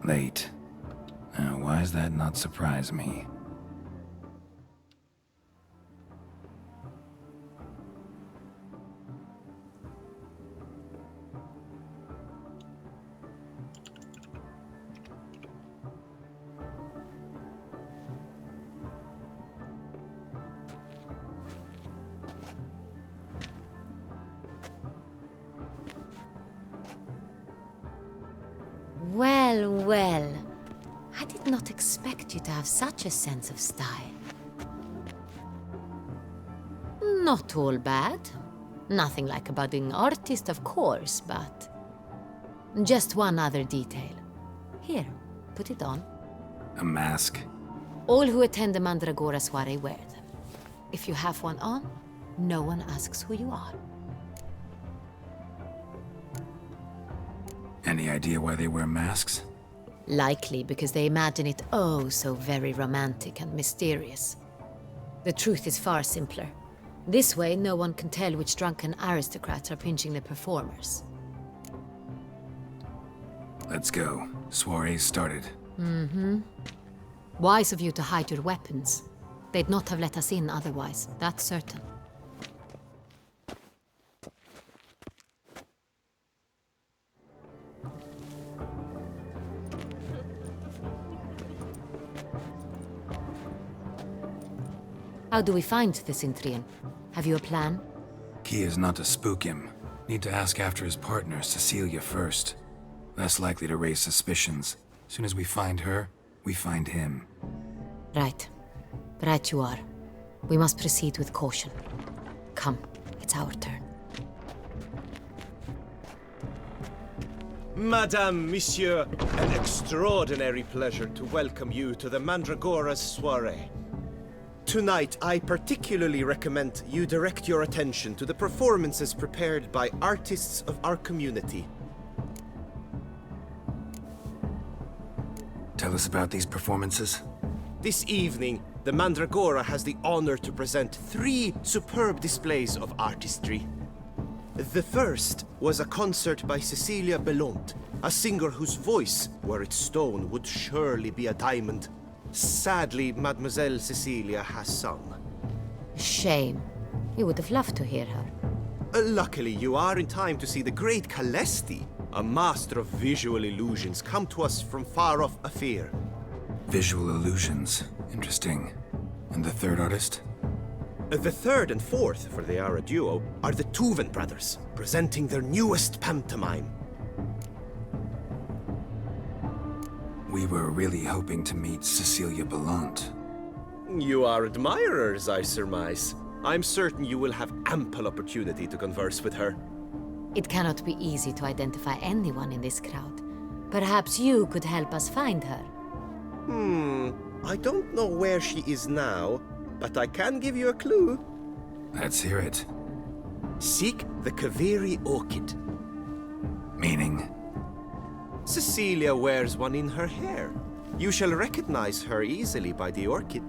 Late. Why does that not surprise me? Well, well. I did not expect you to have such a sense of style. Not all bad. Nothing like a budding artist, of course, but... just one other detail. Here, put it on. A mask? All who attend the Mandragora soiree wear them. If you have one on, no one asks who you are. Any idea why they wear masks? Likely because they imagine it oh so very romantic and mysterious. The truth is far simpler. This way, no one can tell which drunken aristocrats are pinching the performers. Let's go. Soiree's started. Wise of you to hide your weapons. They'd not have let us in otherwise, that's certain. How do we find the Cintrian? Have you a plan? Key is not to spook him. Need to ask after his partner, Cecilia, first. Less likely to raise suspicions. Soon as we find her, we find him. Right. Right you are. We must proceed with caution. Come, it's our turn. Madame, Monsieur, an extraordinary pleasure to welcome you to the Mandragora's soiree. Tonight, I particularly recommend you direct your attention to the performances prepared by artists of our community. Tell us about these performances. This evening, the Mandragora has the honor to present 3 superb displays of artistry. The first was a concert by Cecilia Bellont, a singer whose voice, were it stone, would surely be a diamond. Sadly, Mademoiselle Cecilia has sung. Shame. We would have loved to hear her. Luckily, you are in time to see the great Calesti, a master of visual illusions, come to us from far off Afir. Visual illusions. Interesting. And the third artist? The third and fourth, for they are a duo, are the Tuven brothers, presenting their newest pantomime. We were really hoping to meet Cecilia Bellont. You are admirers, I surmise. I'm certain you will have ample opportunity to converse with her. It cannot be easy to identify anyone in this crowd. Perhaps you could help us find her. I don't know where she is now, but I can give you a clue. Let's hear it. Seek the Kaveri orchid. Meaning? Cecilia wears one in her hair. You shall recognize her easily by the orchid.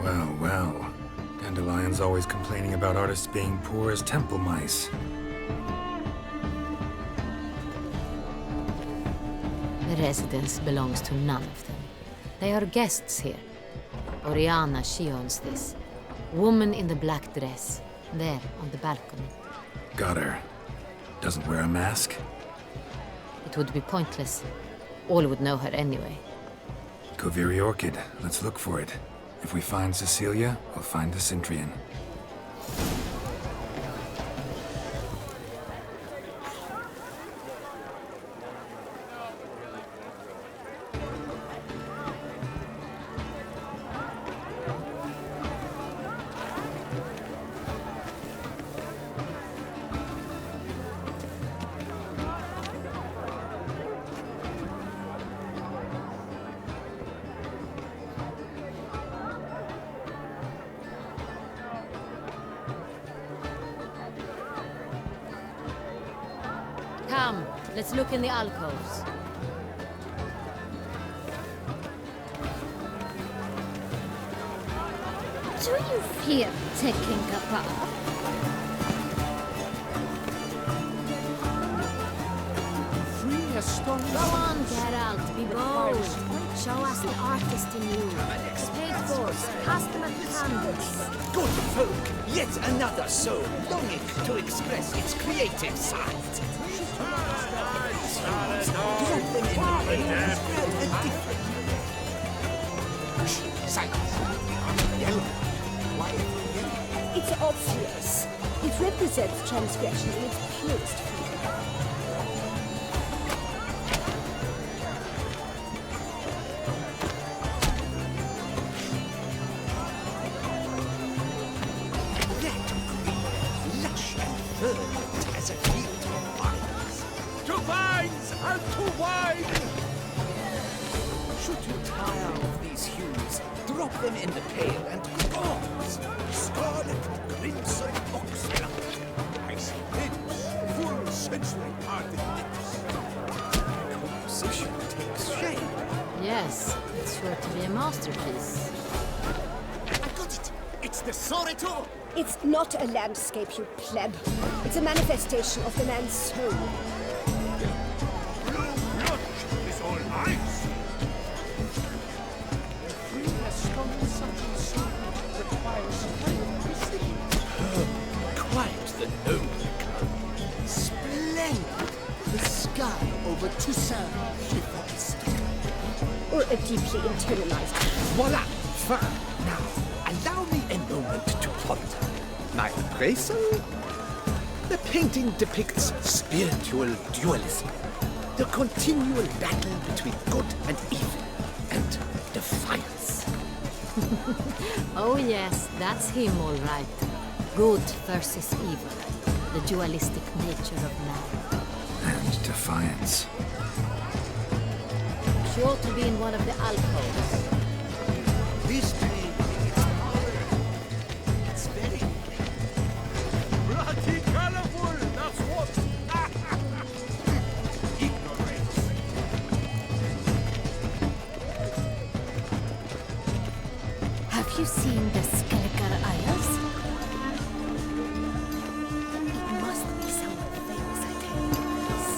Well, well. Dandelion's always complaining about artists being poor as temple mice. The residence belongs to none of them. They are guests here. Oriana, she owns this. Woman in the black dress. There, on the balcony. Got her. Doesn't wear a mask? It would be pointless. All would know her anyway. Kaveri Orchid. Let's look for it. If we find Cecilia, we'll find the Cintrian. Come, let's look in the alcoves. Do you fear taking a bath? Free stone. Go on, Geralt, be bold. Show us the artist in you. Take force, cast them at the canvas. Good folk, yet another soul longing to express its creative side. Drop them in the pain, spread a different. Shh, silence. Yellow. Why yellow? It's obvious. It represents transgression in its purest form. That green, lush and verdant as a field of vines. To vines and to wine! Should you tire of these hues, drop them in the pail and bronze, scarlet, crimson, oxblood, icy lips, full sensually parted lips. Composition takes shape. Yes, it's sure to be a masterpiece. I got it! It's the Sorito! It's not a landscape, you pleb. It's a manifestation of the man's soul. Blue blood is all ice! Quite the noble color. Splendid! The sky over Toussaint chiffons. Or a deeply internalized. Voila! Fine. Now, allow me a moment to ponder. My appraisal? The painting depicts spiritual dualism. The continual battle between good and evil. And defiance. Oh yes, that's him all right. Good versus evil. The dualistic nature of man. And defiance. Sure to be in one of the alcoves. This painting is power. It's very bloody colorful, that's what. Ignorance. Have you seen the Skelliger Isles? It must be someone famous, I tell you.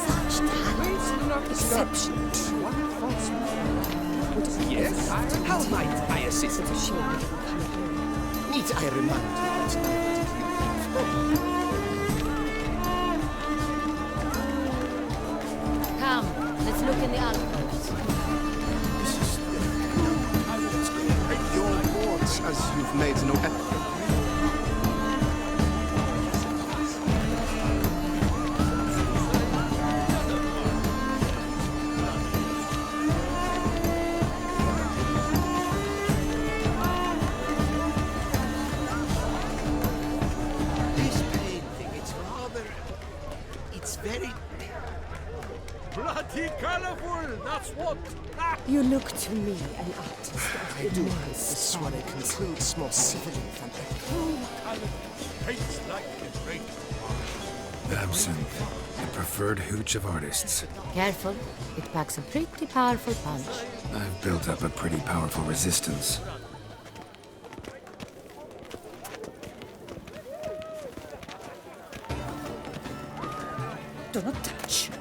Such talent. Exceptional. Yes? How might I assist? It's a shame we didn't come here. Need I remind you it's not Come, let's look in the alcoves. Your words, as you've made no effort. This painting, it's very bloody colorful, that's what. You look to me an artist. I do. This one I concludes more civilly than a true color. Paints like a great Absinthe, the preferred hooch of artists. Careful, it packs a pretty powerful punch. I've built up a pretty powerful resistance. Do not touch. It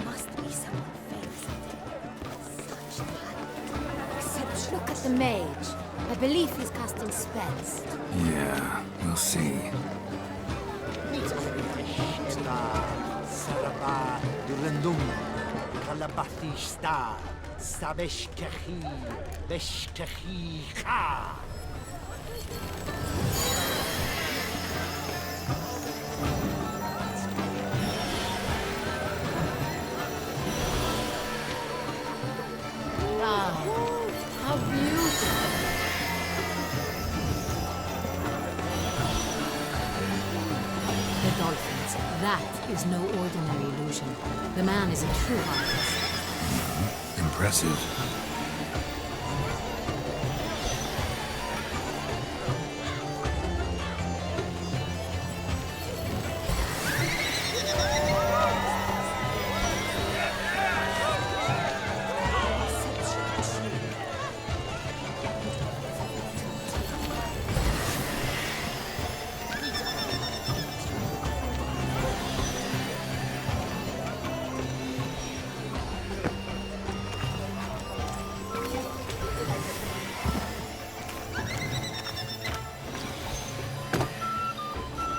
must be someone famous. Such talent. Exceptional. Look at the mage. I believe he's casting spells. Yeah, we'll see. Saraba Durandum Kalabathista Sabeshkehi Beshkehi Ha. Ah, how beautiful. The dolphins. That is no ordinary illusion. The man is a true artist. Impressive.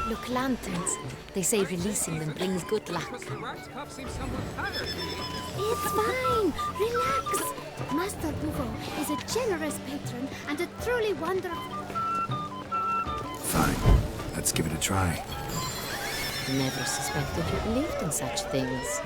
Look, lanterns. They say releasing them brings good luck. It's fine. Relax. Master Buvo is a generous patron and a truly wonderful... Fine. Let's give it a try. Never suspected you believed in such things.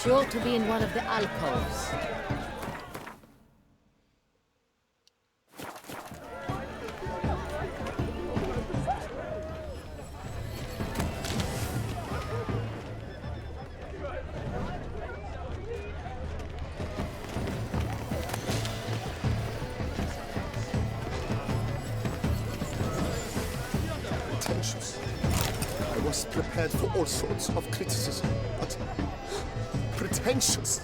She ought to be in one of the alcoves. Pretentious. I was prepared for all sorts of criticism, but pretentious.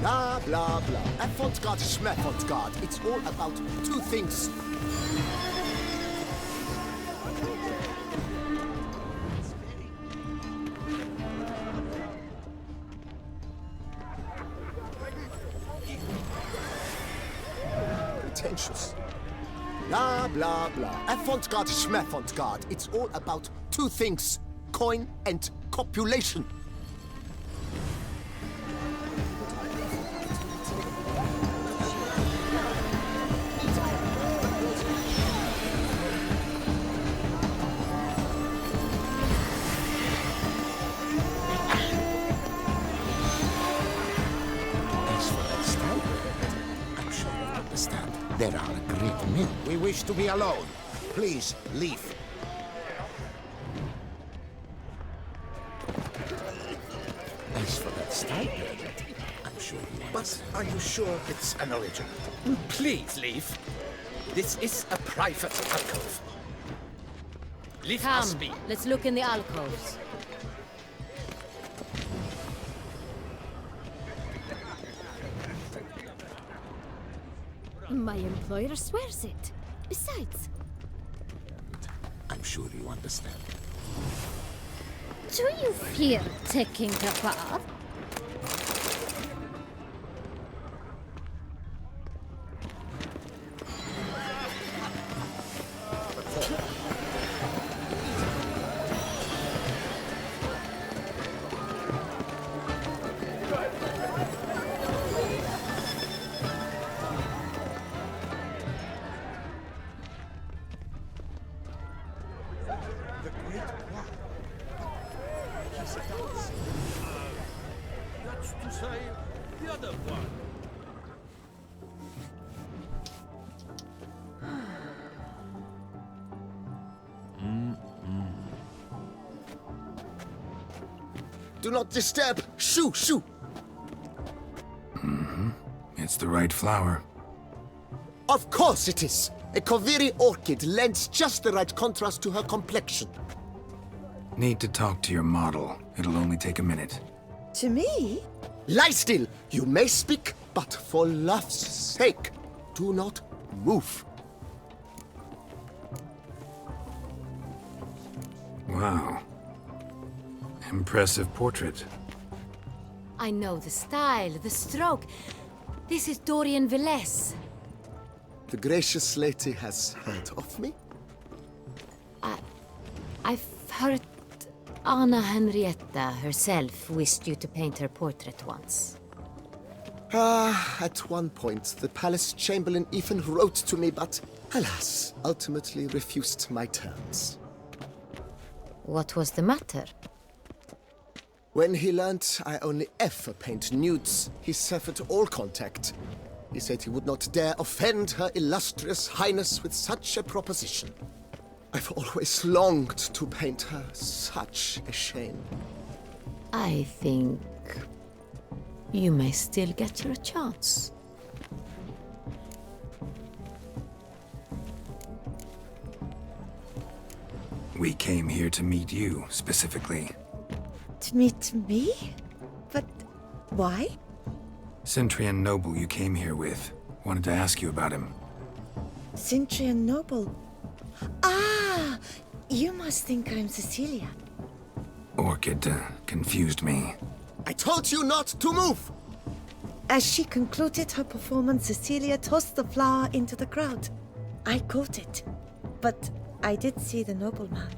Blah, blah, blah. Avant-garde, schmavant-garde. It's all about two things. Pretentious. Blah, blah, blah. Avant-garde, schmavant-garde. It's all about two things. Coin and copulation. There are a great many. We wish to be alone. Please, leave. As for that stipend, I'm sure you want. But are you sure it's an original? Please leave. This is a private alcove. Leave us Come, be. let's look in the alcoves. My employer swears it. Besides, I'm sure you understand. do you fear taking a bath? The great one. He's a dance. That's to say, the other one. Do not disturb. Shoo, shoo. It's the right flower. Of course it is. A Koviri orchid lends just the right contrast to her complexion. Need to talk to your model. It'll only take a minute. To me? Lie still. You may speak, but for love's sake, do not move. Wow. Impressive portrait. I know the style, the stroke. This is Dorian Velez. The gracious lady has heard of me? I've heard Anna Henrietta herself wished you to paint her portrait once. At one point, the palace chamberlain even wrote to me, but alas, ultimately refused my terms. What was the matter? When he learnt I only ever paint nudes, he severed all contact. He said he would not dare offend her illustrious highness with such a proposition. I've always longed to paint her. Such a shame. I think you may still get your chance. We came here to meet you, specifically. To meet me? But why? Centrian noble you came here with. Wanted to ask you about him. Centrian noble. Ah! You must think I'm Cecilia. Orchid confused me. I told you not to move! As she concluded her performance, Cecilia tossed the flower into the crowd. I caught it, but I did see the nobleman.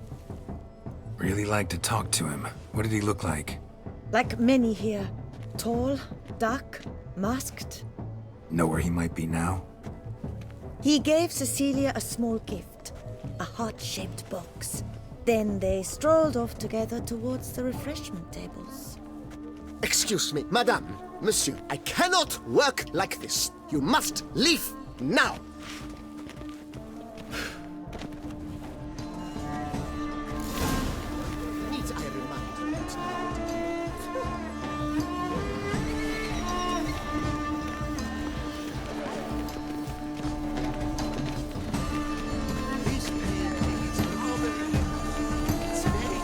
Really like to talk to him. What did he look like? Like many here. Tall, dark, masked. Know where he might be now? He gave Cecilia a small gift, a heart-shaped box. Then they strolled off together towards the refreshment tables. Excuse me, madame, monsieur, I cannot work like this. You must leave now. Need I remind you This painting is rather... It's very...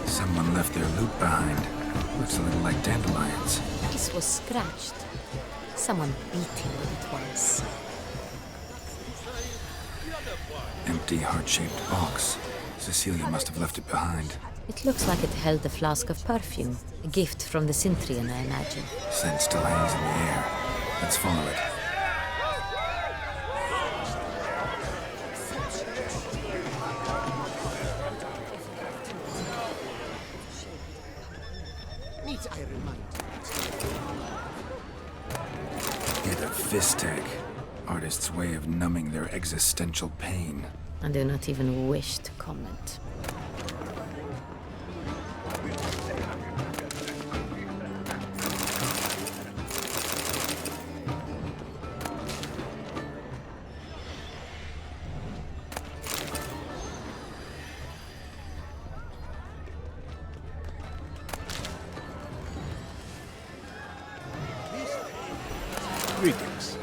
Someone left their loot behind. Looks a little like dandelions. This was scratched. Someone beat him with it once. Empty heart-shaped box. Cecilia must have left it behind. It looks like it held a flask of perfume. A gift from the Cintrian, I imagine. Scent still hangs in the air. Let's follow it. need I remind you. Get a Fistech. Artist's way of numbing their existential pain. I do not even wish to comment. Greetings.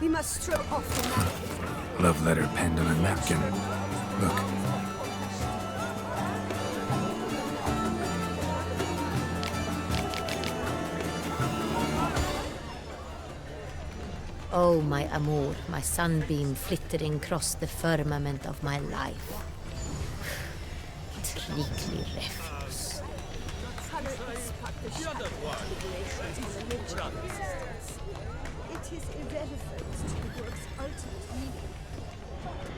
We must throw off the map. Love letter penned on a napkin. Look. Oh, my amour, my sunbeam flittering across the firmament of my life. Trickly refuse. It is irrelevant to the work's ultimate meaning.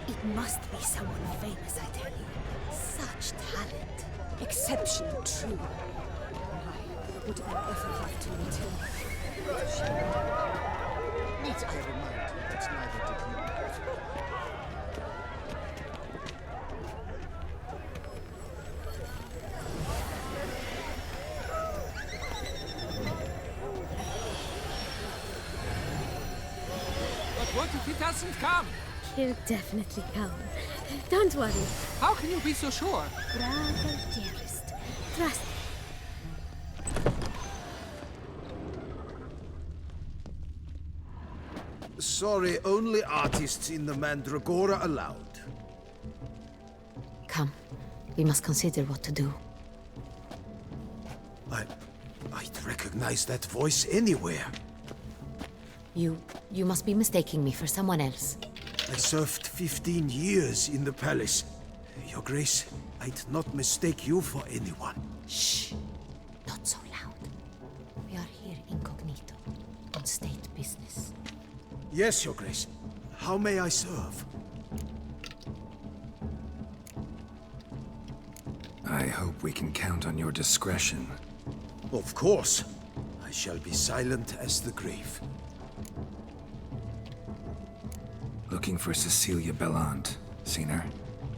It must be someone famous, I tell you. Such talent. Exceptional, true. Why would I ever have to meet him? Need I remind you that neither did you. But what if he doesn't come? He'll definitely come. Don't worry. How can you be so sure? Bravo, dearest. Trust me. Sorry, only artists in the Mandragora allowed. Come, we must consider what to do. I'd recognize that voice anywhere. You must be mistaking me for someone else. I served 15 years in the palace. Your Grace, I'd not mistake you for anyone. Shh! Not so loud. We are here incognito, on state business. Yes, Your Grace. How may I serve? I hope we can count on your discretion. Of course. I shall be silent as the grave. Looking for Cecilia Bellant. Seen her?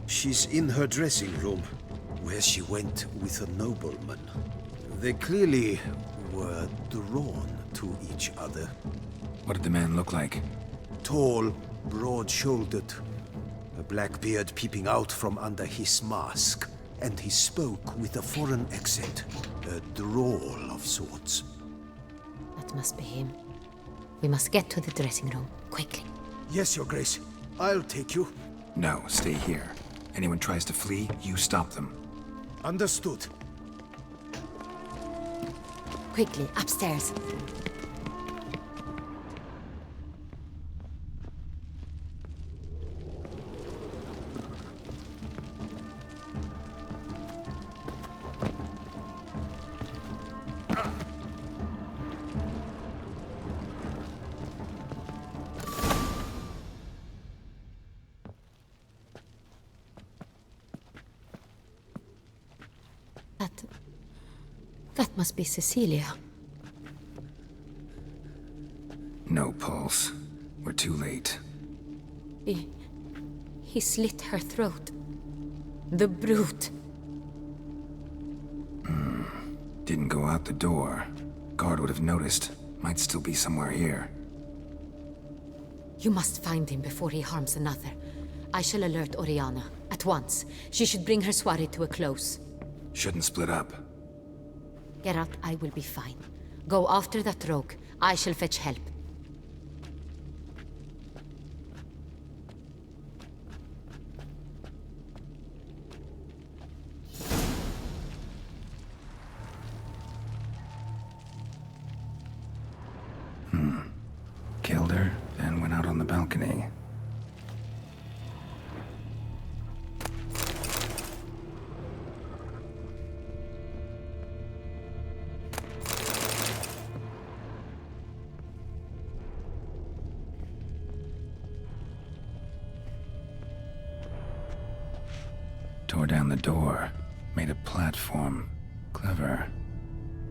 She's in her dressing room, where she went with a nobleman. They clearly were drawn to each other. What did the man look like? Tall, broad-shouldered, a black beard peeping out from under his mask, and he spoke with a foreign accent, a drawl of sorts. That must be him. We must get to the dressing room, quickly. Yes, Your Grace. I'll take you. No, stay here. Anyone tries to flee, you stop them. Understood. Quickly, upstairs. That must be Cecilia. No pulse. We're too late. He slit her throat. The brute. Didn't go out the door. Guard would have noticed. Might still be somewhere here. You must find him before he harms another. I shall alert Oriana. At once. She should bring her soirée to a close. Shouldn't split up. Geralt, I will be fine. Go after that rogue. I shall fetch help. Killed her, then went out on the balcony. Tore down the door. Made a platform. Clever.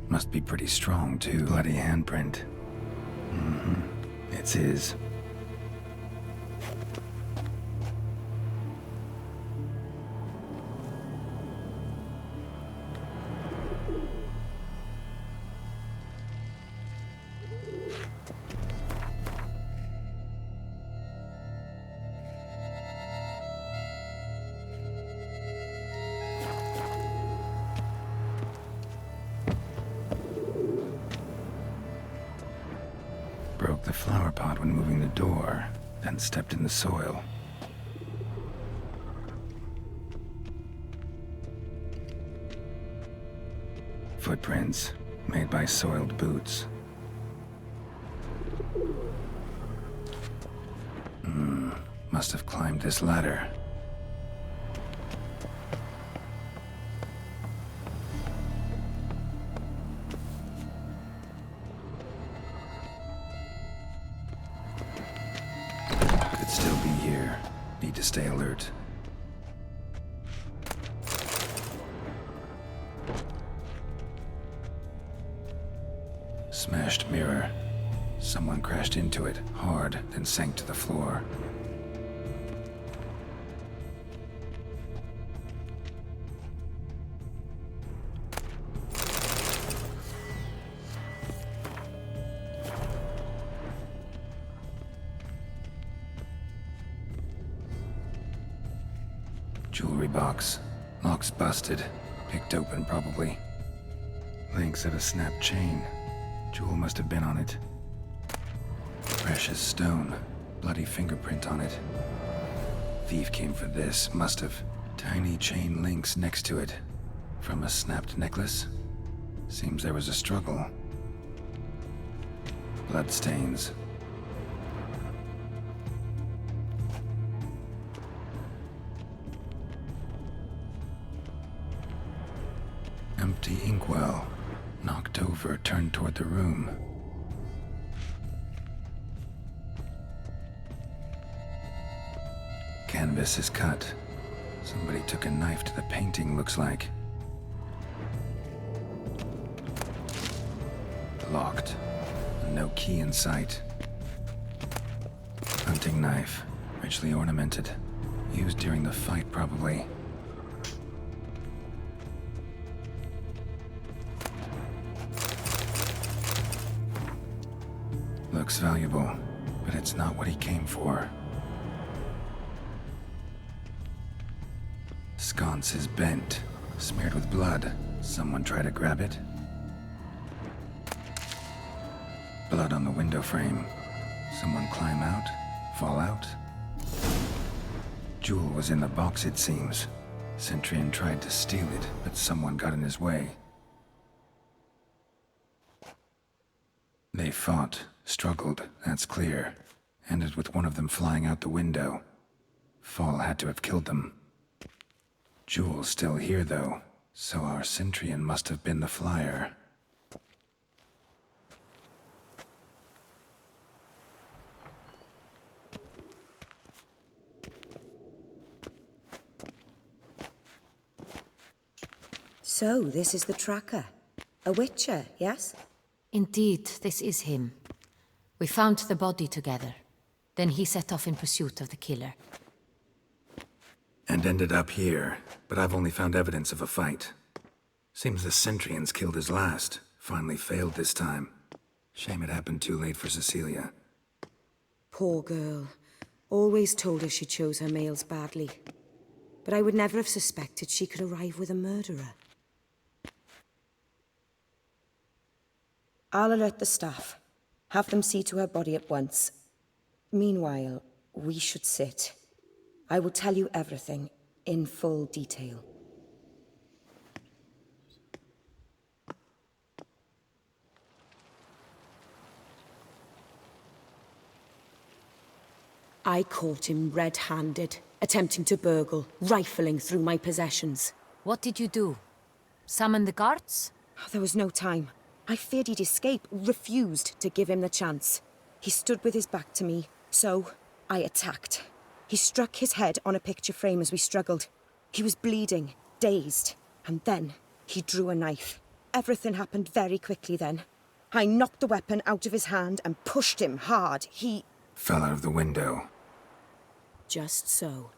Must be pretty strong, too. Bloody handprint. It's his. Broke the flower pot when moving the door, then stepped in the soil. Footprints, made by soiled boots. Must have climbed this ladder. Could still be here. Need to stay alert. Smashed mirror. Someone crashed into it, hard, then sank to the floor. Jewelry box. Lock's busted. Picked open, probably. Links of a snapped chain. Jewel must have been on it. Precious stone. Bloody fingerprint on it. Thief came for this. Must have. Tiny chain links next to it. From a snapped necklace? Seems there was a struggle. Bloodstains. Empty inkwell. Knocked over, turned toward the room. Canvas is cut. Somebody took a knife to the painting, looks like. Locked. no key in sight. Hunting knife, richly ornamented. Used during the fight, probably. Looks valuable, but it's not what he came for. Sconce is bent, smeared with blood. Someone try to grab it? Blood on the window frame. Someone climb out? Fall out? Jewel was in the box, it seems. Centurion tried to steal it, but someone got in his way. They fought, struggled, that's clear. Ended with one of them flying out the window. Fall had to have killed them. Jewel's still here, though, so our Centurion must have been the flyer. So, this is the tracker. A witcher, yes? Indeed, this is him. We found the body together. Then he set off in pursuit of the killer. And ended up here, but I've only found evidence of a fight. Seems the Centurions killed his last. Finally failed this time. Shame it happened too late for Cecilia. Poor girl. Always told her she chose her males badly. But I would never have suspected she could arrive with a murderer. I'll alert the staff. Have them see to her body at once. Meanwhile, we should sit. I will tell you everything, in full detail. I caught him red-handed, attempting to burgle, rifling through my possessions. What did you do? Summon the guards? There was no time. I feared he'd escape, refused to give him the chance. He stood with his back to me, so I attacked. He struck his head on a picture frame as we struggled. He was bleeding, dazed, and then he drew a knife. Everything happened very quickly then. I knocked the weapon out of his hand and pushed him hard. He fell out of the window. Just so.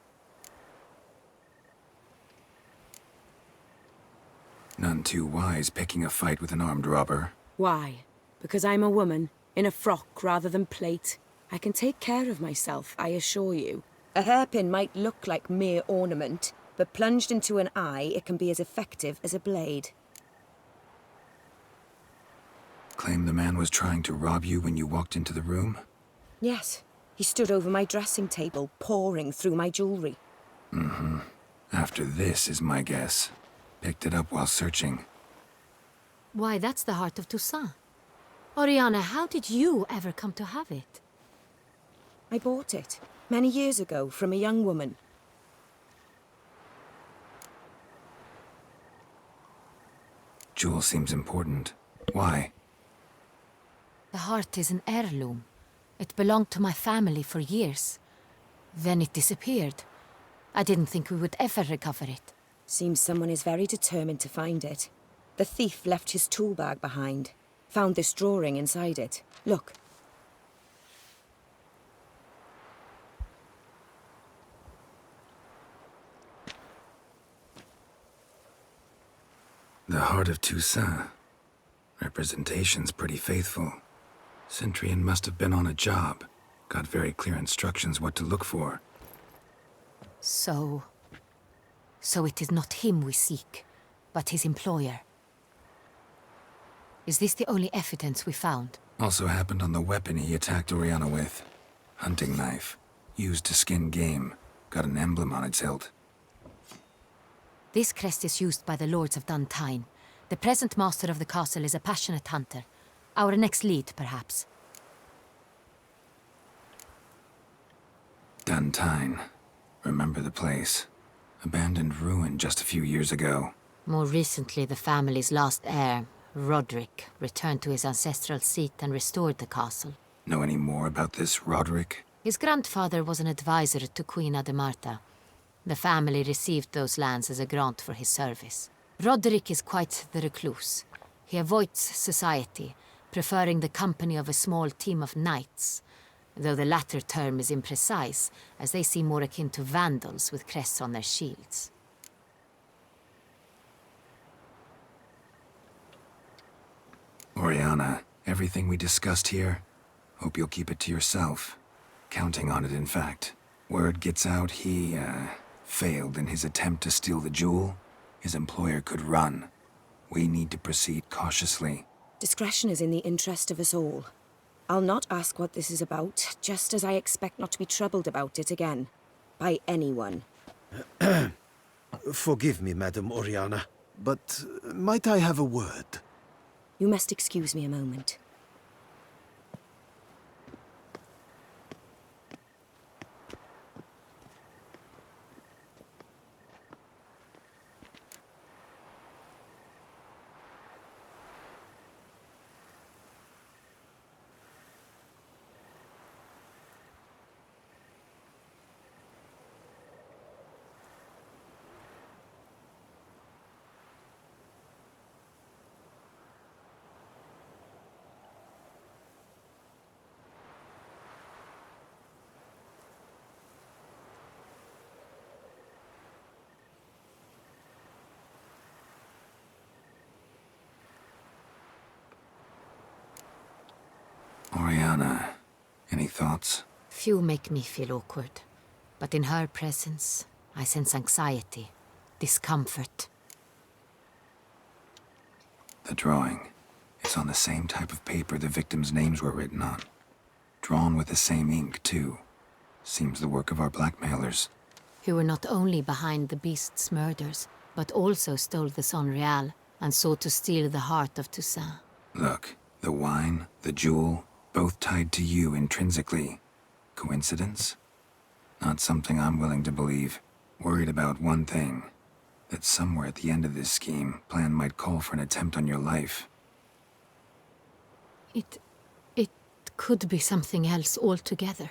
None too wise picking a fight with an armed robber. Why? Because I'm a woman, in a frock rather than plate. I can take care of myself, I assure you. A hairpin might look like mere ornament, but plunged into an eye, it can be as effective as a blade. Claim the man was trying to rob you when you walked into the room? Yes. He stood over my dressing table, pouring through my jewelry. Mm-hmm. After this is my guess. Picked it up while searching. Why, that's the heart of Toussaint. Oriana, how did you ever come to have it? I bought it, many years ago, from a young woman. Jewel seems important. Why? The heart is an heirloom. It belonged to my family for years. Then it disappeared. I didn't think we would ever recover it. Seems someone is very determined to find it. The thief left his tool bag behind. Found this drawing inside it. Look. The heart of Toussaint. Representation's pretty faithful. Centurion must have been on a job. Got very clear instructions what to look for. So it is not him we seek, but his employer. Is this the only evidence we found? Also happened on the weapon he attacked Oriana with. Hunting knife. Used to skin game. Got an emblem on its hilt. This crest is used by the Lords of Duntine. The present master of the castle is a passionate hunter. Our next lead, perhaps. Duntine. Remember the place. Abandoned ruin just a few years ago. More recently, the family's last heir, Roderick, returned to his ancestral seat and restored the castle. Know any more about this Roderick? His grandfather was an advisor to Queen Ademarta. The family received those lands as a grant for his service. Roderick is quite the recluse. He avoids society, preferring the company of a small team of knights, though the latter term is imprecise, as they seem more akin to vandals with crests on their shields. Oriana, everything we discussed here, hope you'll keep it to yourself. Counting on it, in fact. Word gets out he, failed in his attempt to steal the jewel. His employer could run. We need to proceed cautiously. Discretion is in the interest of us all. I'll not ask what this is about, just as I expect not to be troubled about it again. By anyone. Forgive me, Madam Oriana, but might I have a word? You must excuse me a moment. Oriana, any thoughts? Few make me feel awkward, but in her presence, I sense anxiety, discomfort. The drawing. It's on the same type of paper the victims' names were written on. Drawn with the same ink, too. Seems the work of our blackmailers. Who were not only behind the beast's murders, but also stole the Sonreal and sought to steal the heart of Toussaint. Look, the wine, the jewel, both tied to you intrinsically. Coincidence? Not something I'm willing to believe. Worried about one thing. That somewhere at the end of this scheme, plan might call for an attempt on your life. It could be something else altogether.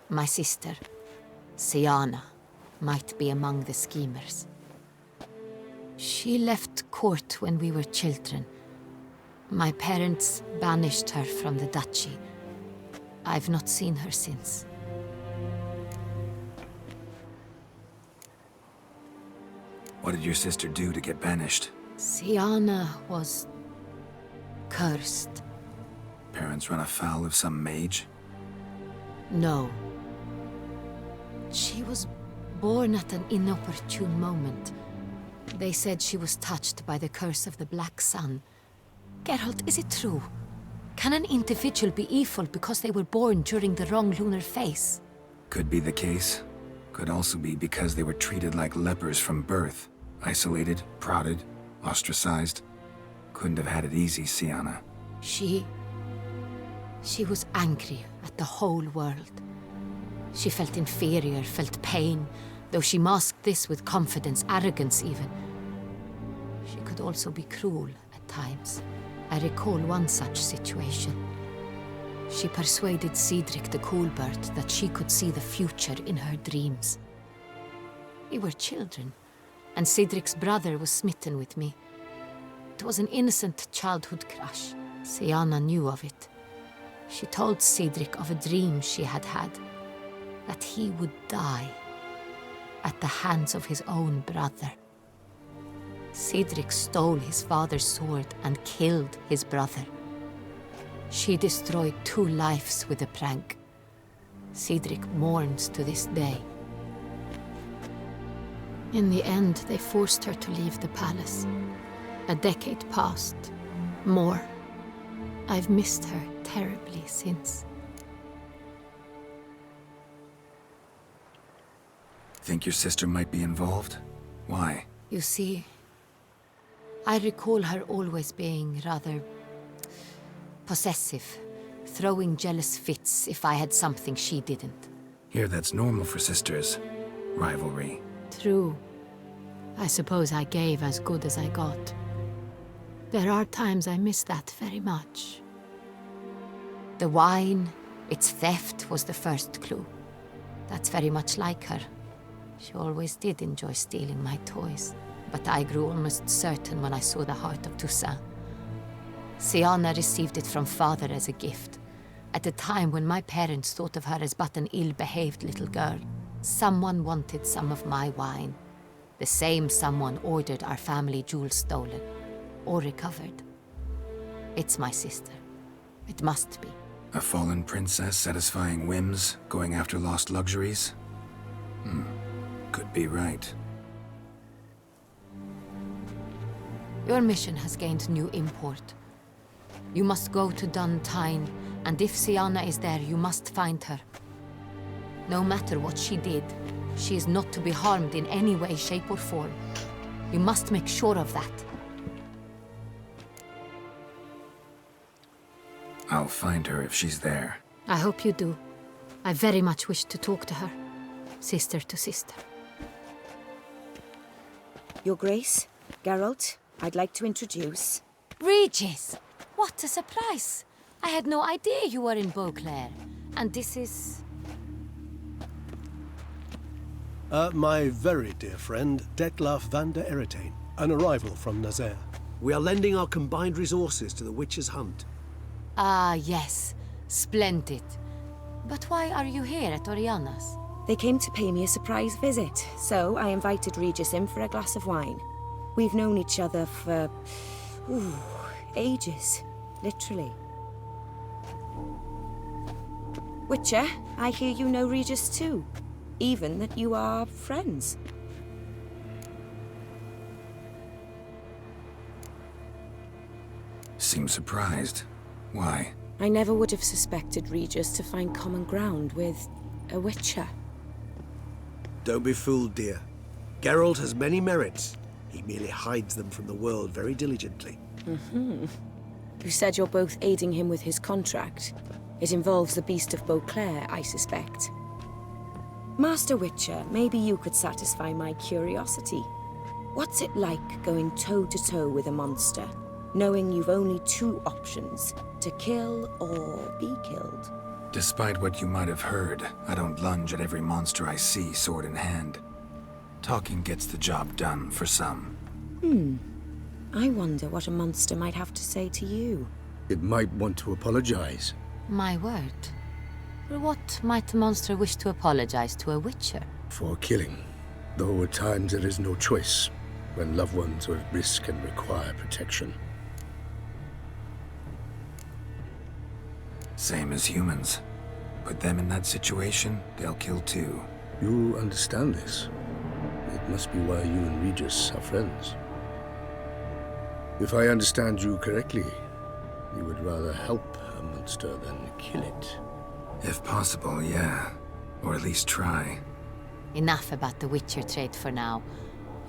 My sister, Siana, might be among the schemers. She left court when we were children. My parents banished her from the duchy. I've not seen her since. What did your sister do to get banished? Siana was cursed. Parents run afoul of some mage? No. She was born at an inopportune moment. They said she was touched by the curse of the Black Sun. Geralt, is it true? Can an individual be evil because they were born during the wrong lunar phase? Could be the case. Could also be because they were treated like lepers from birth. Isolated, prodded, ostracized. Couldn't have had it easy, Siana. She was angry at the whole world. She felt inferior, felt pain, though she masked this with confidence, arrogance even. She could also be cruel at times. I recall one such situation. She persuaded Cedric the Coolbird that she could see the future in her dreams. We were children, and Cedric's brother was smitten with me. It was an innocent childhood crush. Siana knew of it. She told Cedric of a dream she had had, that he would die at the hands of his own brother. Cedric stole his father's sword and killed his brother. She destroyed 2 lives with a prank. Cedric mourns to this day. In the end, they forced her to leave the palace. A decade passed. More. I've missed her terribly since. Think your sister might be involved? Why? You see, I recall her always being rather possessive, throwing jealous fits if I had something she didn't. Here, that's normal for sisters. Rivalry. True. I suppose I gave as good as I got. There are times I miss that very much. The wine, its theft was the first clue. That's very much like her. She always did enjoy stealing my toys, but I grew almost certain when I saw the heart of Toussaint. Siana received it from father as a gift, at a time when my parents thought of her as but an ill-behaved little girl. Someone wanted some of my wine. The same someone ordered our family jewels stolen, or recovered. It's my sister. It must be. A fallen princess satisfying whims, going after lost luxuries? Could be right. Your mission has gained new import. You must go to Dun Tyne, and if Siana is there, you must find her. No matter what she did, she is not to be harmed in any way, shape, or form. You must make sure of that. I'll find her if she's there. I hope you do. I very much wish to talk to her. Sister to sister. Your Grace, Geralt, I'd like to introduce... Regis! What a surprise! I had no idea you were in Beauclair. And this is... My very dear friend, Detlaf van der Eretain, an arrival from Nazaire. We are lending our combined resources to the Witcher's Hunt. Ah, yes. Splendid. But why are you here at Oriana's? They came to pay me a surprise visit, so I invited Regis in for a glass of wine. We've known each other for... ages. Literally. Witcher, I hear you know Regis too. Even that you are friends. Seem surprised. Why? I never would have suspected Regis to find common ground with a Witcher. Don't be fooled, dear. Geralt has many merits. He merely hides them from the world very diligently. You said you're both aiding him with his contract. It involves the Beast of Beauclair, I suspect. Master Witcher, maybe you could satisfy my curiosity. What's it like going toe-to-toe with a monster, knowing you've only two options, to kill or be killed? Despite what you might have heard, I don't lunge at every monster I see sword in hand. Talking gets the job done for some. I wonder what a monster might have to say to you. It might want to apologize. My word. For what might a monster wish to apologize to a Witcher? For killing. Though at times there is no choice, when loved ones are at risk and require protection. Same as humans. Put them in that situation, they'll kill too. You understand this. It must be why you and Regis are friends. If I understand you correctly, you would rather help a monster than kill it. If possible, yeah. Or at least try. Enough about the Witcher trade for now.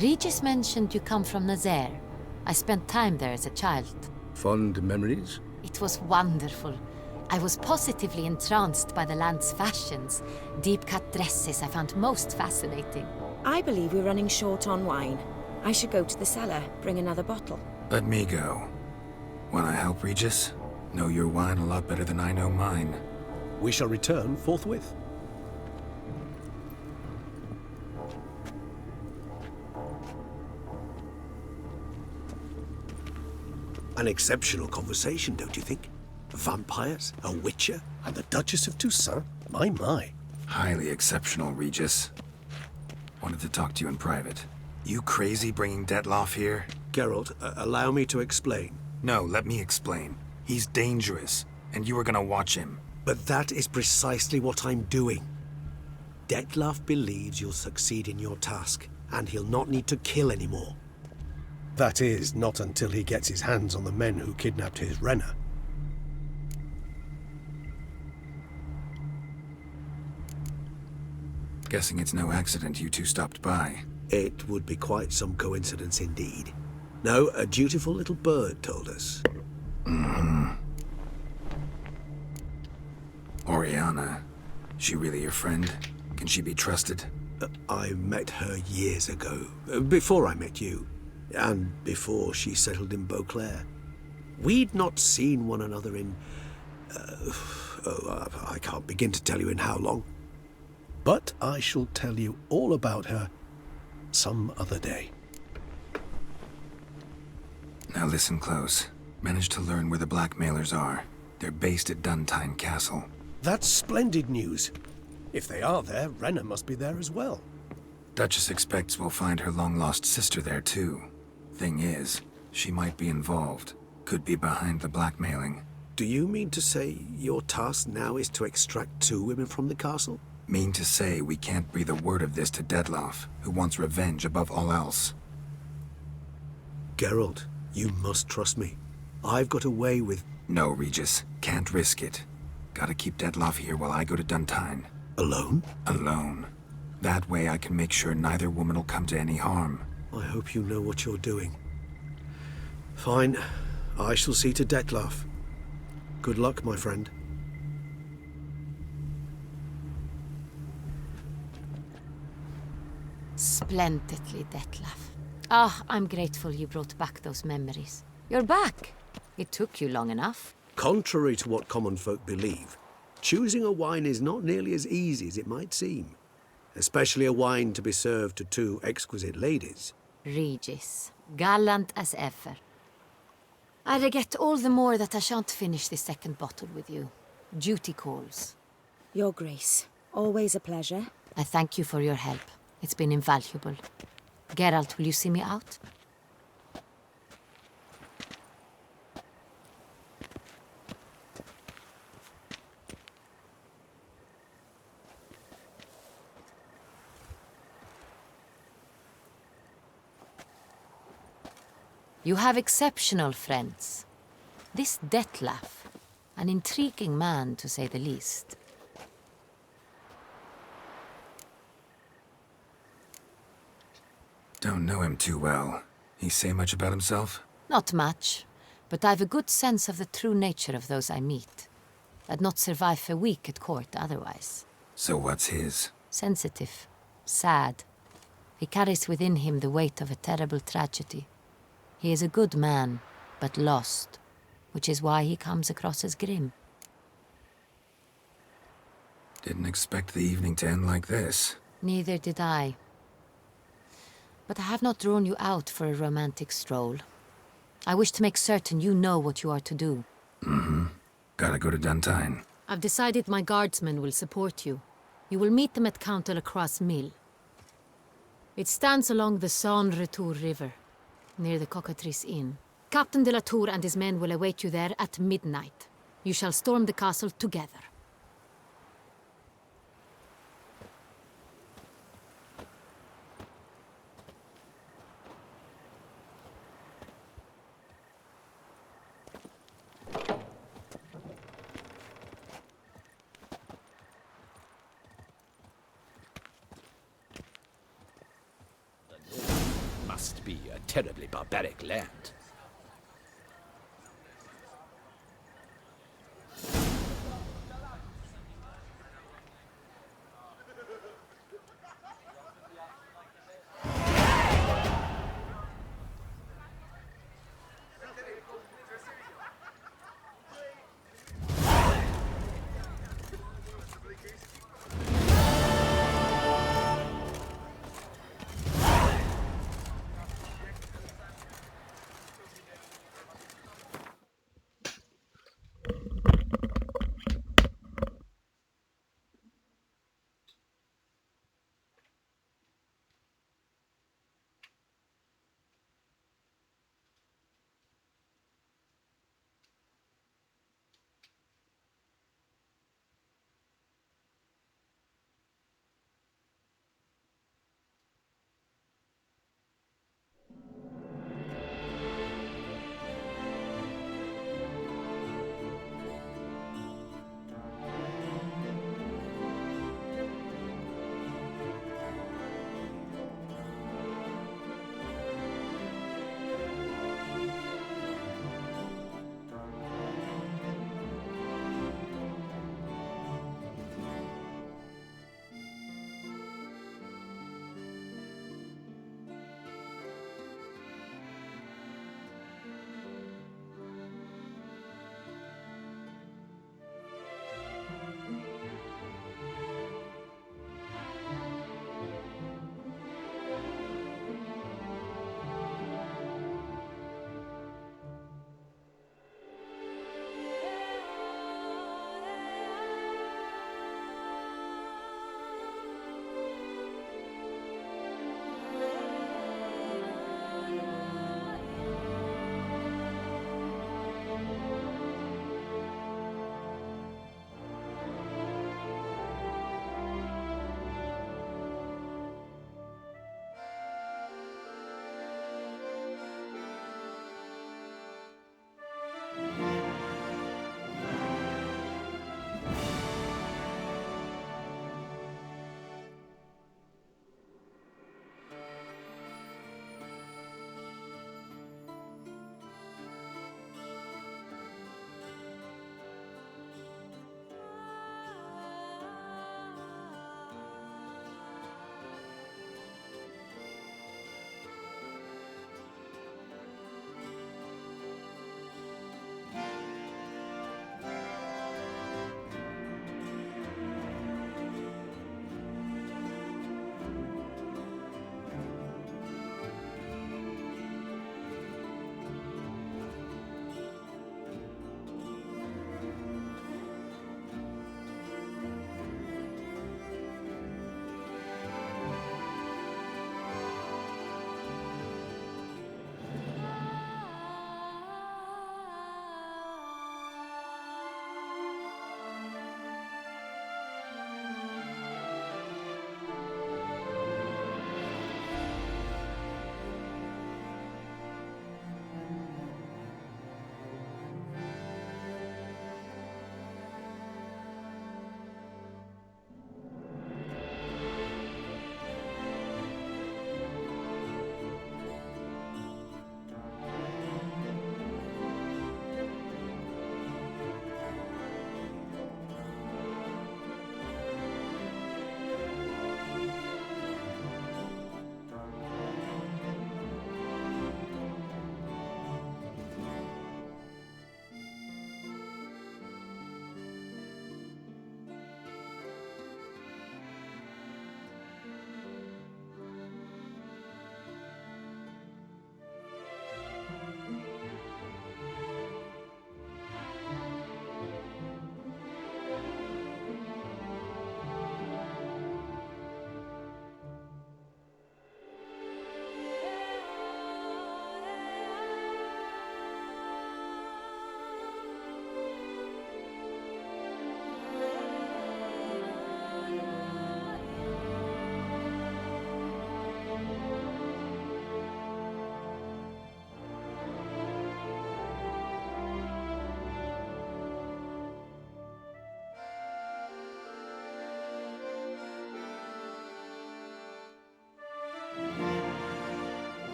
Regis mentioned you come from Nazaire. I spent time there as a child. Fond memories? It was wonderful. I was positively entranced by the land's fashions. Deep-cut dresses I found most fascinating. I believe we're running short on wine. I should go to the cellar, bring another bottle. Let me go. Wanna help, Regis? Know your wine a lot better than I know mine. We shall return forthwith. An exceptional conversation, don't you think? Vampires, a Witcher, And the Duchess of Toussaint? My. Highly exceptional, Regis. Wanted to talk to you in private. You crazy bringing Detlaf here? Geralt, allow me to explain. No, let me explain. He's dangerous, and you were gonna watch him. But that is precisely what I'm doing. Detlaf believes you'll succeed in your task, and he'll not need to kill anymore. That is, not until he gets his hands on the men who kidnapped his Renna. Guessing it's no accident you two stopped by. It would be quite some coincidence indeed. No, a dutiful little bird told us. Oriana. She really your friend? Can she be trusted? I met her years ago, before I met you, and before she settled in Beauclair. We'd not seen one another in... I can't begin to tell you in how long. But I shall tell you all about her some other day. Now listen close. Managed to learn where the blackmailers are. They're based at Duntine Castle. That's splendid news. If they are there, Renna must be there as well. Duchess expects we'll find her long-lost sister there, too. Thing is, she might be involved. Could be behind the blackmailing. Do you mean to say your task now is to extract 2 women from the castle? Mean to say we can't breathe a word of this to Dettlaff, who wants revenge above all else. Geralt, you must trust me. I've got a way with... No, Regis. Can't risk it. Gotta keep Dettlaff here while I go to Duntine. Alone? Alone. That way I can make sure neither woman will come to any harm. I hope you know what you're doing. Fine. I shall see to Dettlaff. Good luck, my friend. Splendidly, Dettlaff. Ah, I'm grateful you brought back those memories. You're back. It took you long enough. Contrary to what common folk believe, choosing a wine is not nearly as easy as it might seem. Especially a wine to be served to 2 exquisite ladies. Regis, gallant as ever. I regret all the more that I shan't finish the second bottle with you. Duty calls. Your Grace, always a pleasure. I thank you for your help. It's been invaluable. Geralt, will you see me out? You have exceptional friends. This Dettlaff, an intriguing man to say the least. Don't know him too well. He say much about himself? Not much, but I've a good sense of the true nature of those I meet. I'd not survive a week at court otherwise. So what's his? Sensitive, sad. He carries within him the weight of a terrible tragedy. He is a good man, but lost, which is why he comes across as grim. Didn't expect the evening to end like this. Neither did I. But I have not drawn you out for a romantic stroll. I wish to make certain you know what you are to do. Mm-hmm. Gotta go to Duntine. I've decided my guardsmen will support you. You will meet them at Count Delacroix' mill. It stands along the Saône-Retour River, near the Cockatrice Inn. Captain de la Tour and his men will await you there at midnight. You shall storm the castle together. Must be a terribly barbaric land.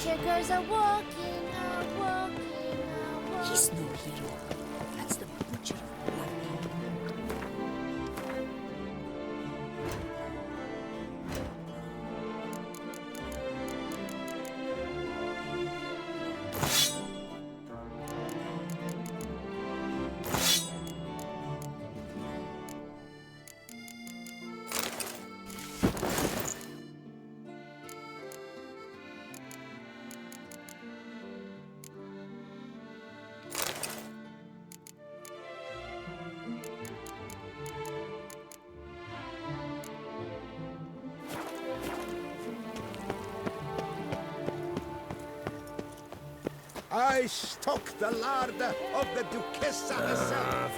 Sugars are walking, are walking, are walking. He's no hero. That's the butcher of Blackpool. I stock the larder of the Duchessa herself.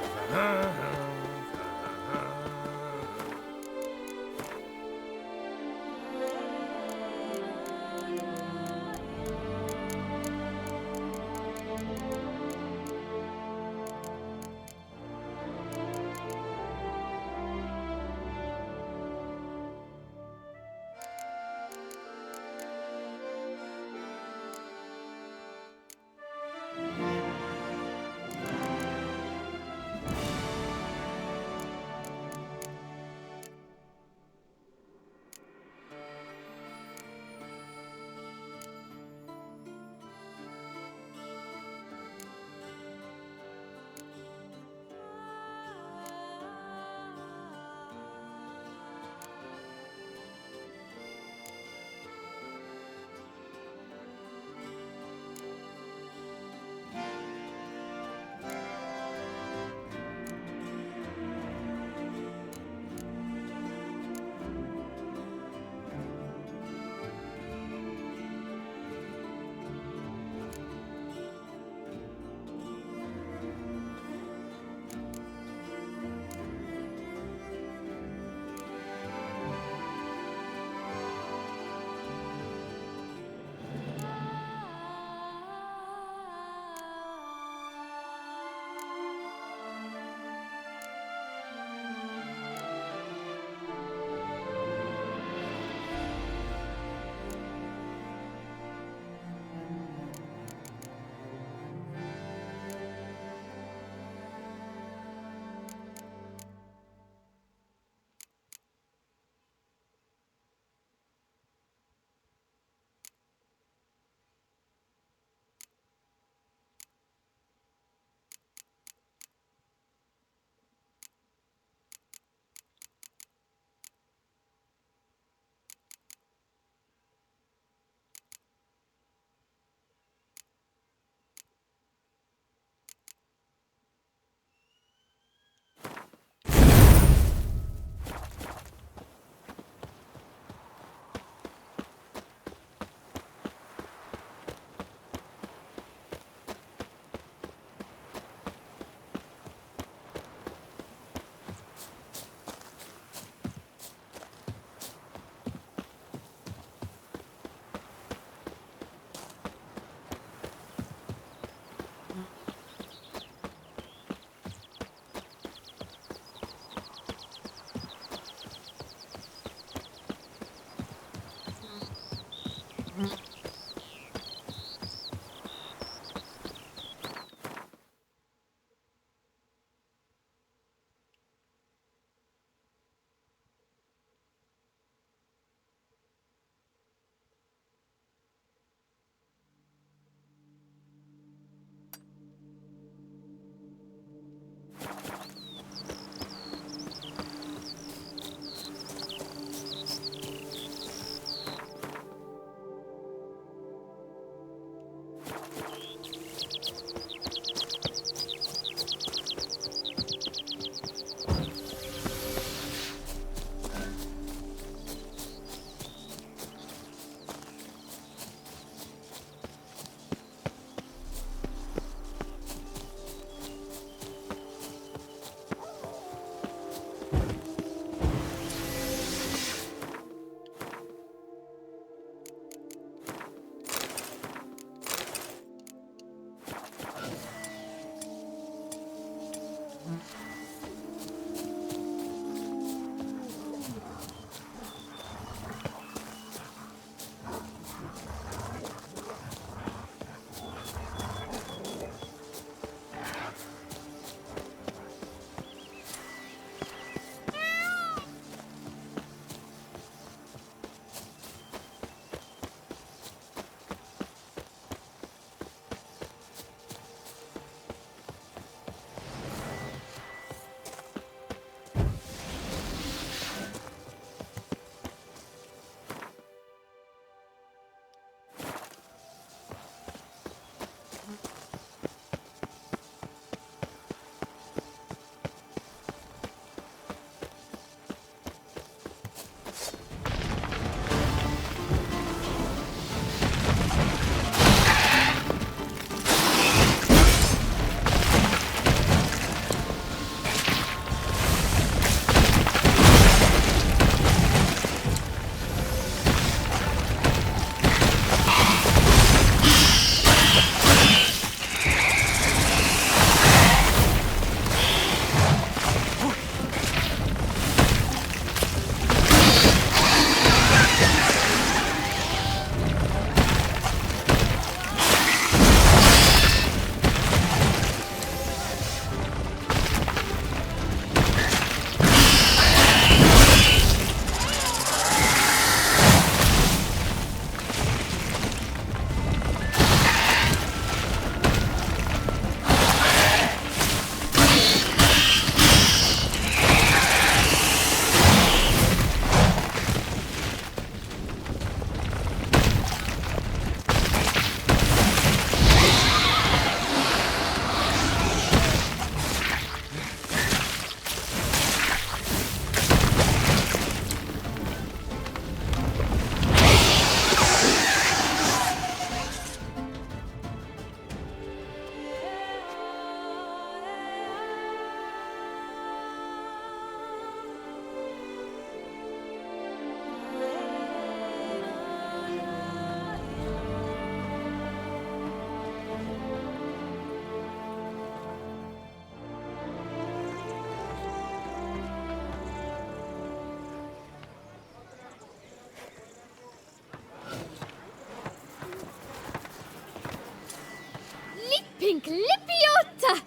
pink Lipiota!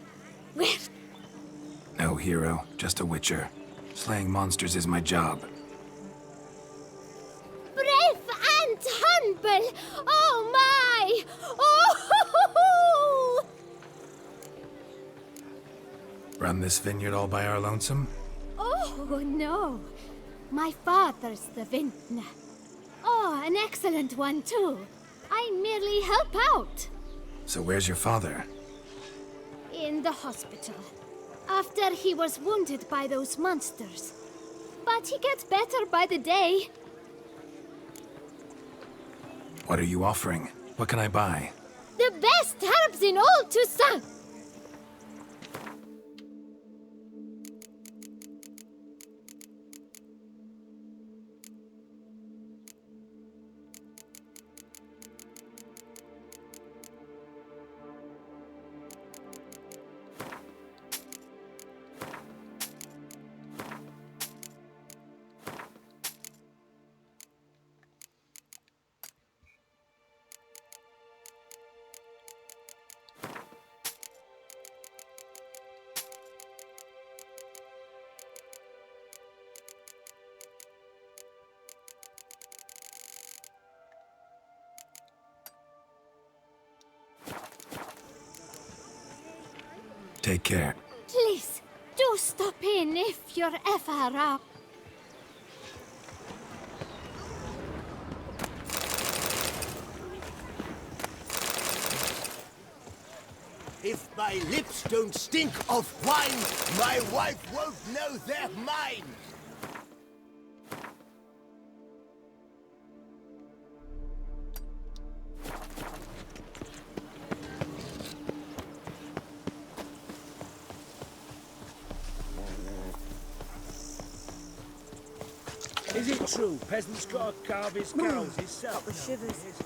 Where? No hero, just a witcher. Slaying monsters is my job. Brave and humble! Oh my! Oh! Run this vineyard all by our lonesome? Oh no! My father's the vintner. Oh, an excellent one too. I merely help out. So where's your father? In the hospital. After he was wounded by those monsters. But he gets better by the day. What are you offering? What can I buy? The best herbs in all Toussaint! Take care. Please, do stop in if you're ever up. If my lips don't stink of wine, my wife won't know they're mine. Is it true peasants gotta carve his cows himself? Got the shivers.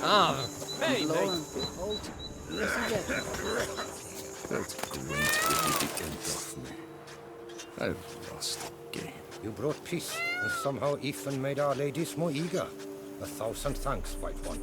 Ah, hey, Lo and behold, yes, he did. That Gwent will be the end of me. I've lost the game. You brought peace, and somehow Ethan made our ladies more eager. 1,000 thanks, White One.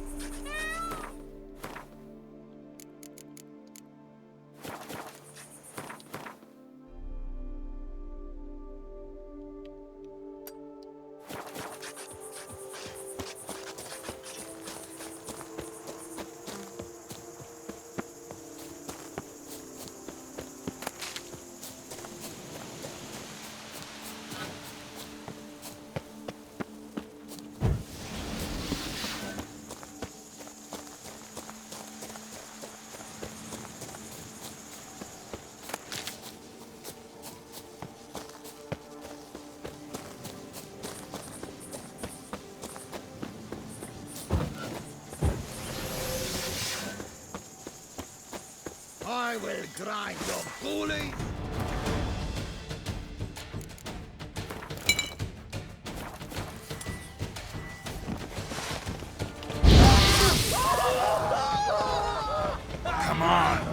I will grind your bully. Come on!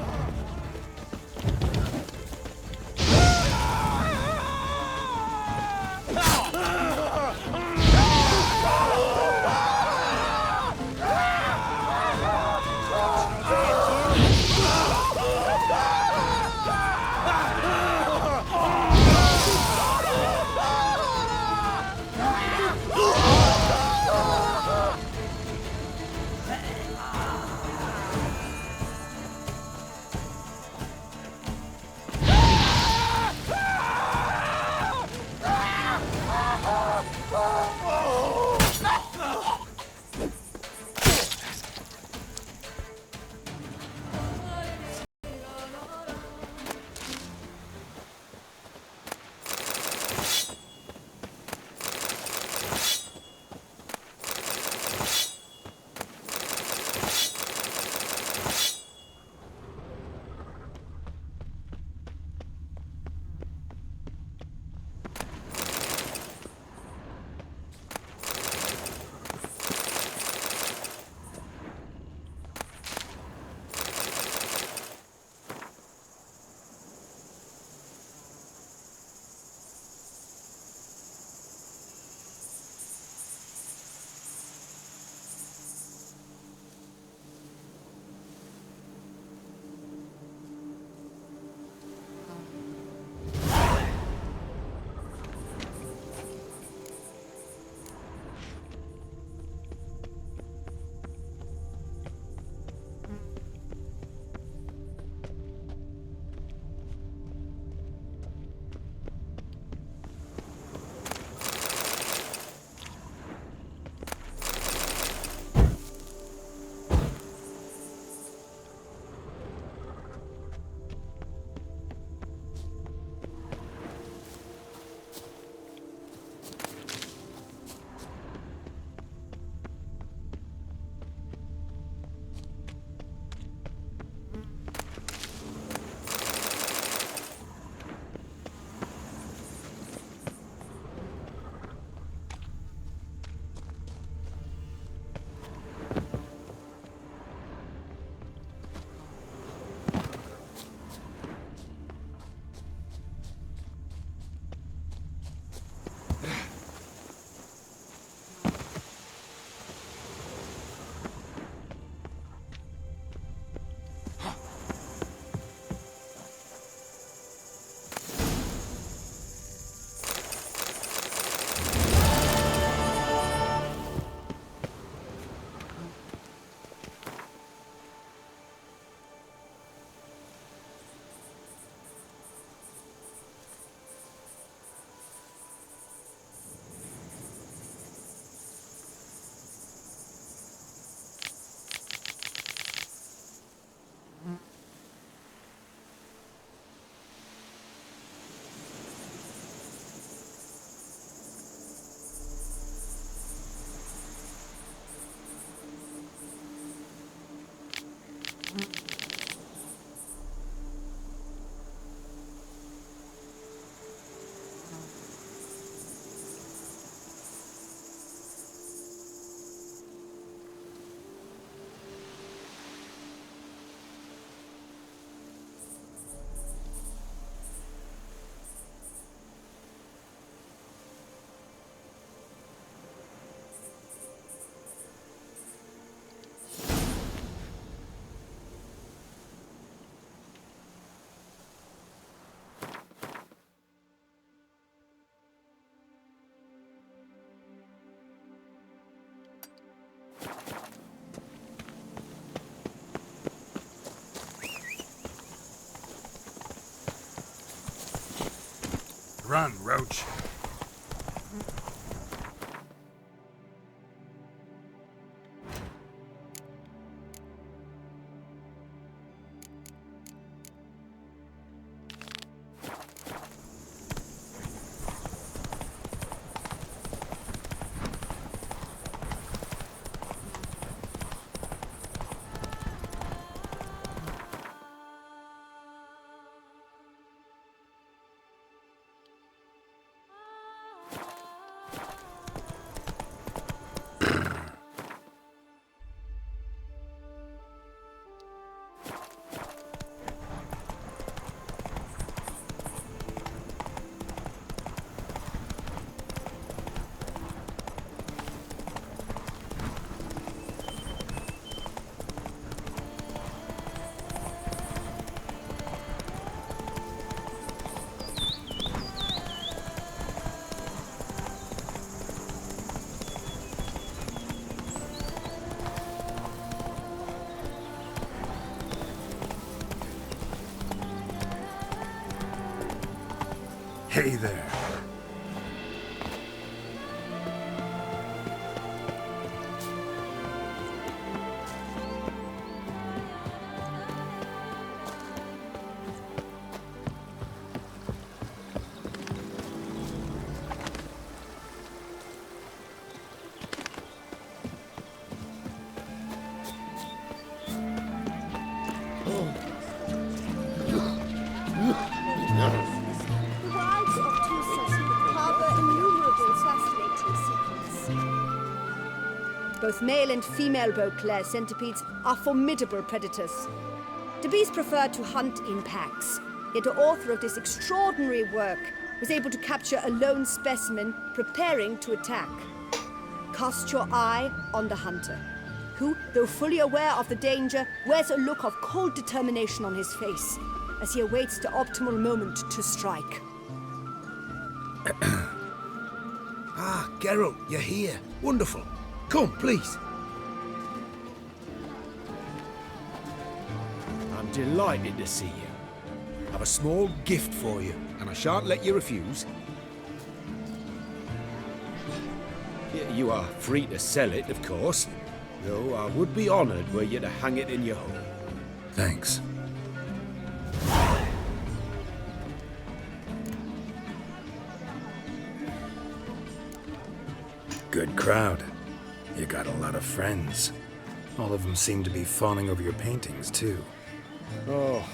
Run, Roach. Hey there. Both male and female Beauclair centipedes are formidable predators. The bees prefer to hunt in packs, yet the author of this extraordinary work was able to capture a lone specimen preparing to attack. Cast your eye on the hunter, who, though fully aware of the danger, wears a look of cold determination on his face as he awaits the optimal moment to strike. Ah, Geralt, you're here. Wonderful. Come, please. I'm delighted to see you. I've a small gift for you, and I shan't let you refuse. You are free to sell it, of course, though I would be honoured were you to hang it in your home. Thanks. Good crowd. You got a lot of friends. All of them seem to be fawning over your paintings, too. Oh,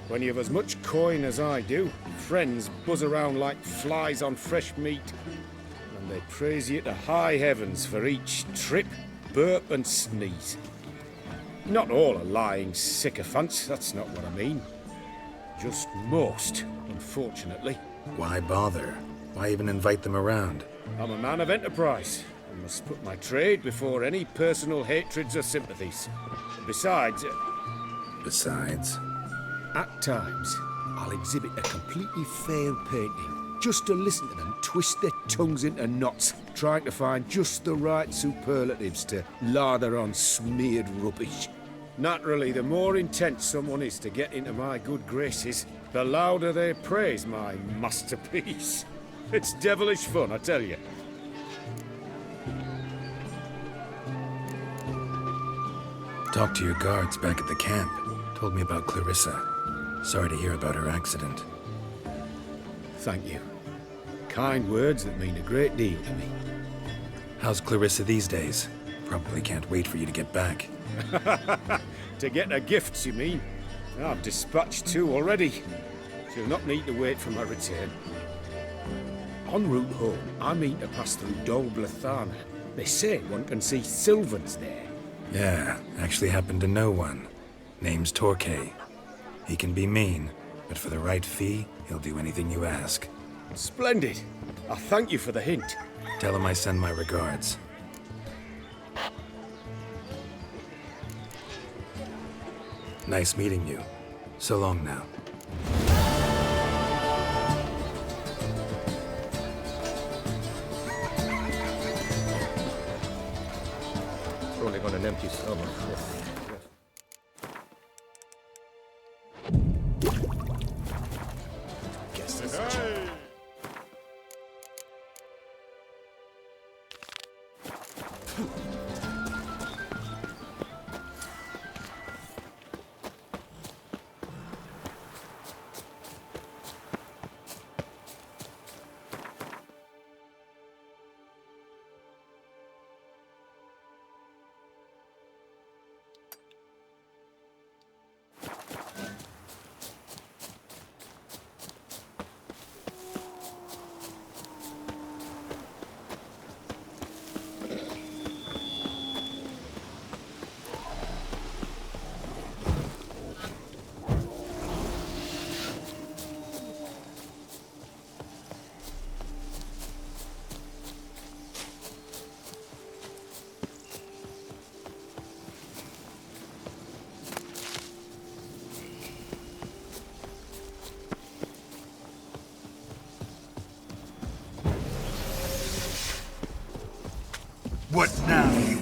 when you have as much coin as I do, friends buzz around like flies on fresh meat. And they praise you to high heavens for each trip, burp and sneeze. Not all are lying sycophants, that's not what I mean. Just most, unfortunately. Why bother? Why even invite them around? I'm a man of enterprise. I must put my trade before any personal hatreds or sympathies. Besides... Besides? At times, I'll exhibit a completely failed painting, just to listen to them twist their tongues into knots, trying to find just the right superlatives to lather on smeared rubbish. Naturally, the more intent someone is to get into my good graces, the louder they praise my masterpiece. It's devilish fun, I tell you. Talked to your guards back at the camp. Told me about Clarissa. Sorry to hear about her accident. Thank you. Kind words that mean a great deal to me. How's Clarissa these days? Probably can't wait for you to get back. To get her gifts, you mean? I've dispatched 2 already. She'll not need to wait for my return. En route home, I mean to pass through Dol Blathana. They say one can see Sylvans there. Yeah, actually happen to know one. Name's Torquay. He can be mean, but for the right fee, he'll do anything you ask. Splendid. I thank you for the hint. Tell him I send my regards. Nice meeting you. So long now. Only got an empty stomach. Guess this What now?